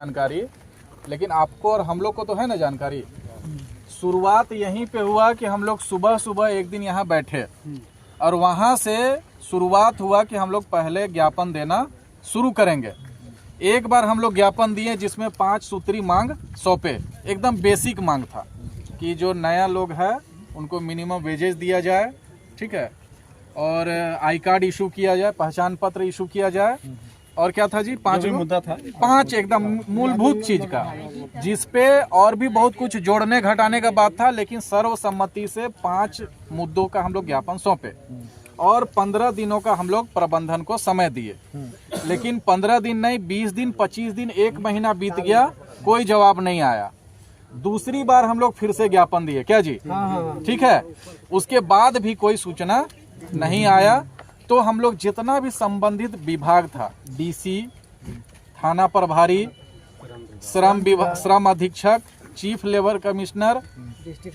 जानकारी, लेकिन आपको और हम लोग को तो है ना जानकारी। शुरुआत यहीं पे हुआ कि हम लोग सुबह सुबह एक दिन यहाँ बैठे और वहाँ से शुरुआत हुआ कि हम लोग पहले ज्ञापन देना शुरू करेंगे। एक बार हम लोग ज्ञापन दिए जिसमें 5 सूत्री मांग सौंपे। एकदम बेसिक मांग था कि जो नया लोग है उनको मिनिमम वेजेस दिया जाए, ठीक है, और आई कार्ड इशू किया जाए, पहचान पत्र इशू किया जाए, और क्या था जी, 5 मुद्दा था, 5 एकदम मूलभूत चीज का, जिसपे और भी बहुत कुछ जोड़ने घटाने का बात था, लेकिन सर्वसम्मति से 5 मुद्दों का हम लोग ज्ञापन सौंपे और 15 दिनों का हम लोग प्रबंधन को समय दिए। लेकिन 15 दिन नहीं, 20 दिन, 25 दिन, 1 महीना बीत गया, कोई जवाब नहीं आया। दूसरी बार हम लोग फिर से ज्ञापन दिए, क्या जी, ठीक है, उसके बाद भी कोई सूचना नहीं आया। तो हम लोग जितना भी संबंधित विभाग था, डीसी, थाना प्रभारी, श्रम अधीक्षक, chief labour commissioner,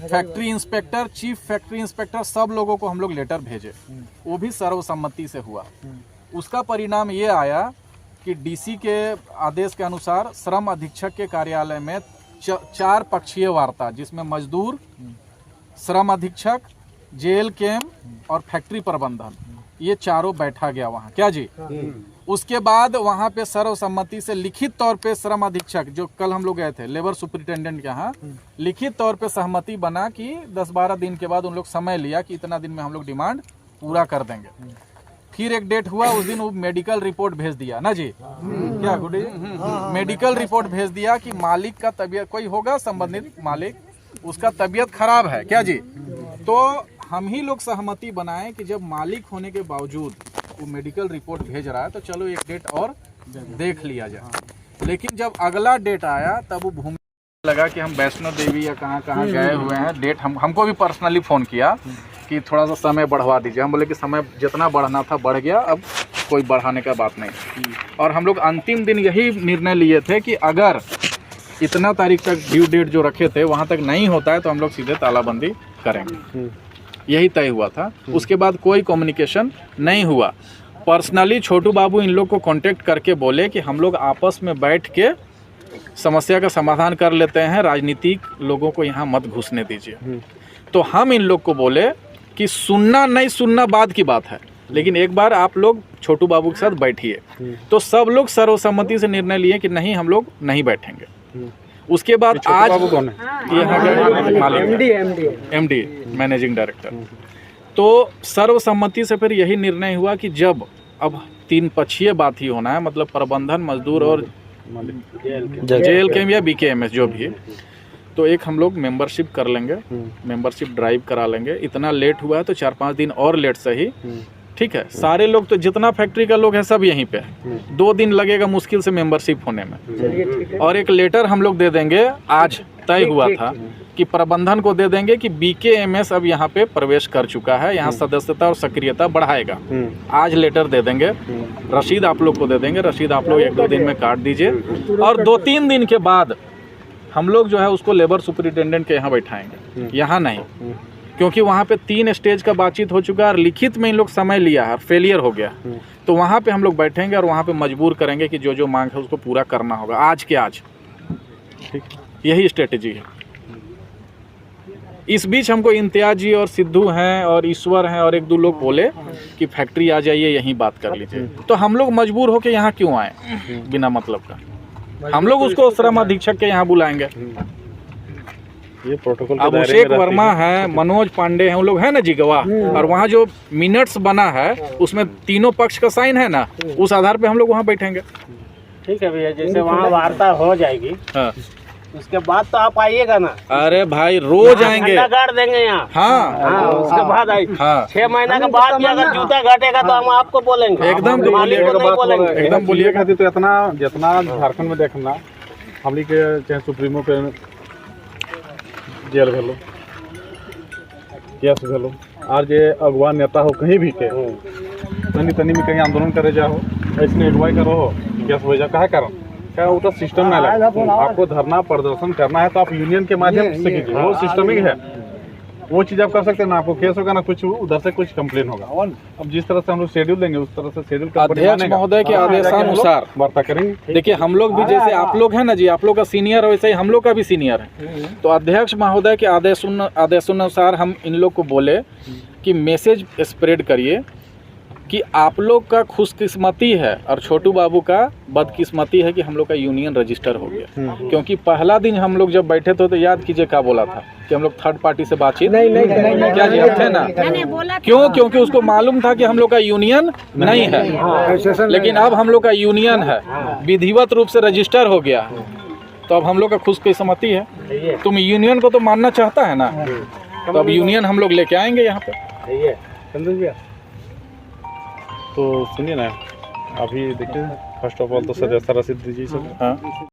factory inspector, chief factory inspector, सब लोगों को हम लोग लेटर भेजे। वो भी सर्वसम्मति से हुआ। उसका परिणाम ये आया कि डीसी के आदेश के अनुसार श्रम अधीक्षक के कार्यालय में 4 पक्षीय वार्ता, जिसमें मजदूर, श्रम अधीक्षक, जेल कैम्प और फैक्ट्री प्रबंधन, ये चारों बैठा गया वहाँ, क्या जी। उसके बाद वहाँ पे सर्वसम्मति से लिखित तौर पे श्रम अधीक्षक, जो कल हम लोग गए थे लेबर सुपरिटेंडेंट के यहाँ, लिखित तौर पे सहमति बना कि 10-12 दिन के बाद उन लोग समय लिया कि इतना दिन में हम लोग डिमांड पूरा कर देंगे। फिर एक डेट हुआ, उस दिन वो मेडिकल रिपोर्ट भेज दिया ना जी, क्या गुडी, मेडिकल रिपोर्ट भेज दिया कि मालिक का तबीयत, कोई होगा संबंधित मालिक, उसका तबीयत खराब है, क्या जी। तो हम ही लोग सहमति बनाए कि जब मालिक होने के बावजूद वो मेडिकल रिपोर्ट भेज रहा है तो चलो एक डेट और देख लिया जाए। लेकिन जब अगला डेट आया तब वो भूमि लगा कि हम वैष्णो देवी या कहाँ गए हुए हैं। डेट हमको भी पर्सनली फ़ोन किया कि थोड़ा सा समय बढ़वा दीजिए। हम बोले कि समय जितना बढ़ना था बढ़ गया, अब कोई बढ़ाने का बात नहीं। और हम लोग अंतिम दिन यही निर्णय लिए थे कि अगर इतना तारीख तक ड्यू डेट जो रखे थे वहाँ तक नहीं होता है तो हम लोग सीधे तालाबंदी करेंगे। यही तय हुआ था। उसके बाद कोई कम्युनिकेशन नहीं हुआ। पर्सनली छोटू बाबू इन लोग को कांटेक्ट करके बोले कि हम लोग आपस में बैठ के समस्या का समाधान कर लेते हैं, राजनीतिक लोगों को यहाँ मत घुसने दीजिए। तो हम इन लोग को बोले कि सुनना नहीं सुनना बाद की बात है, लेकिन एक बार आप लोग छोटू बाबू के साथ बैठिए। तो सब लोग सर्वसम्मति से निर्णय लिए कि नहीं, हम लोग नहीं बैठेंगे। उसके बाद आज एमडी मैनेजिंग डायरेक्टर, तो सर्वसम्मति से फिर यही निर्णय हुआ कि जब अब 3 पक्षीय बात ही होना है, मतलब प्रबंधन, मजदूर और जेल कैम्प या बीकेएमएस जो भी, तो एक हम लोग मेंबरशिप कर लेंगे, मेंबरशिप ड्राइव करा लेंगे। इतना लेट हुआ है तो 4-5 दिन और लेट सही, ठीक है। सारे लोग तो जितना फैक्ट्री का लोग है सब यहीं पे है, 2 दिन लगेगा मुश्किल से मेंबरशिप होने में। और एक लेटर हम लोग दे देंगे, आज तय हुआ था कि प्रबंधन को दे देंगे कि बीकेएमएस अब यहाँ पे प्रवेश कर चुका है, यहाँ सदस्यता और सक्रियता बढ़ाएगा। आज लेटर दे देंगे, रसीद आप लोग को दे देंगे, रसीद आप लोग 1-2 दिन में काट दीजिए। और 2-3 दिन के बाद हम लोग जो है उसको लेबर सुपरिटेंडेंट के यहाँ बैठाएंगे, यहाँ नहीं, क्योंकि वहाँ पे 3 स्टेज का बातचीत हो चुका है और लिखित में इन लोग समय लिया है और फेलियर हो गया। तो वहाँ पे हम लोग बैठेंगे और वहाँ पे मजबूर करेंगे कि जो जो मांग है उसको पूरा करना होगा आज के आज, ठीक। यही स्ट्रेटेजी है। इस बीच हमको इम्तियाज जी और सिद्धू हैं और ईश्वर हैं और 1-2 लोग बोले कि फैक्ट्री आ जाइए, यहीं बात कर लीजिए। तो हम लोग मजबूर होकर यहाँ क्यों आए बिना मतलब का। हम लोग उसको श्रम अधीक्षक के यहाँ बुलाएंगे। ये प्रोटोकॉल अभिषेक वर्मा है, मनोज पांडे हैं, उन लोग हैं ना जी गवाह, और वहाँ जो मिनट्स बना है उसमें तीनों पक्ष का साइन है ना, उस आधार पे हम लोग वहाँ बैठेंगे। ठीक है भैया, जैसे वहाँ वार्ता हो जाएगी, हाँ, उसके बाद तो आप आइएगा ना। अरे भाई रोज आएंगे, गाड़ देंगे यहाँ। हाँ, उसके बाद आइए। 6 महीना के बाद भी अगर जूता घटेगा तो हम आपको बोलेंगे, एकदम बोलेंगे, एकदम बोलिए। खाती तो इतना जितना झारखंड में देखना हम लोग के चाहे सुप्रीमो के जेल भेलो, केस भेलो, और जे अगुआ नेता हो कहीं भी के तनी में कहीं आंदोलन करे जाओ, ऐसे एडवाइस करो हो, केस हो जा, काहे कारण क्या वो तो सिस्टम नहीं लगा। आपको धरना प्रदर्शन करना है तो आप यूनियन के माध्यम से कीजिए, वो सिस्टमिक है। वो चीज़ आप कर सकते हैं ना, आपको केस होगा ना, कुछ उधर से कुछ कंप्लेन होगा। अब जिस तरह से हम लोग शेड्यूल देंगे उस तरह से शेड्यूल अध्यक्ष महोदय के आदेशानुसार वार्ता करेंगे। देखिए, हम लोग भी जैसे आप लोग हैं ना जी, आप लोग का सीनियर है, वैसे ही हम लोग का भी सीनियर है। तो अध्यक्ष महोदय के आदेशानुसार हम इन लोग को बोले कि मैसेज स्प्रेड करिए कि आप लोग का खुशकिस्मती है और छोटू बाबू का बदकिस्मती है कि हम लोग का यूनियन रजिस्टर हो गया। क्योंकि पहला दिन हम लोग जब बैठे थे तो याद कीजिए क्या बोला था कि हम लोग थर्ड पार्टी से बातचीत नहीं क्या जी, अब थे ना? क्यों? क्योंकि उसको मालूम था कि हम लोग का यूनियन नहीं है, लेकिन अब हम लोग का यूनियन है, विधिवत रूप से रजिस्टर हो गया, तो अब हम लोग का खुशकिस्मती है। तुम यूनियन को तो मानना चाहता है ना, तो अब यूनियन हम लोग लेके आएंगे यहाँ पे। तो सुनिए ना, अभी देखिए, फर्स्ट ऑफ ऑल तो सदस्यता रसीद दीजिए सब। हाँ।